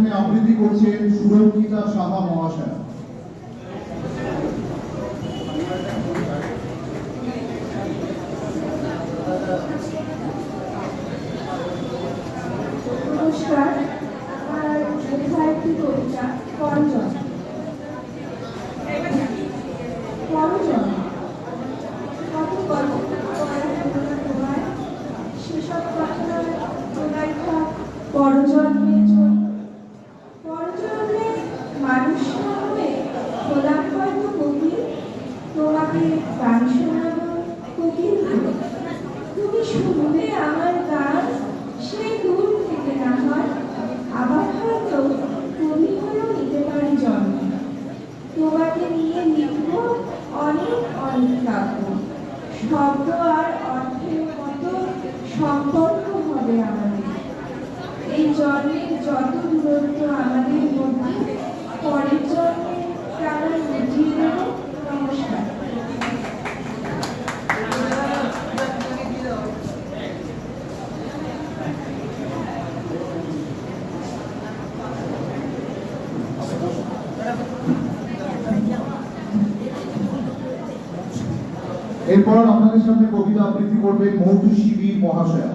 সামনে আবৃত্তি করছেন সুরক্ষিতা সাহা মহাশয়। নমস্কার, আমার লেখা একটি কবিতা করজন। কত গল্প তোমার সেসব কথা তোলাই থাক পরজন্মের জন্য। পরজন্মে মানুষ না হয়ে হলাম হয়তো কোকিল, তোমাকে গান শোনাবো কোকিল। তুমি শুনবে আমার গান সেই দূর থেকে না হয়, আবার হয়তো কবি হয়েও নিতে পারি জন্ম। তোমাকে নিয়ে লিখব অনেক অনেক কাব্য, শব্দ আর অর্থের মতো সম্পর্ক হবে আমাদের। এই জন্মের যত দূরত্ব আমাদের মধ্যে, পরের জন্মে তারা বুঝিয়ে দেব। নমস্কার। এরপর আপনাদের সামনে কবিতা আবৃত্তি করবেন মৌটুসী বীর মহাশয়া।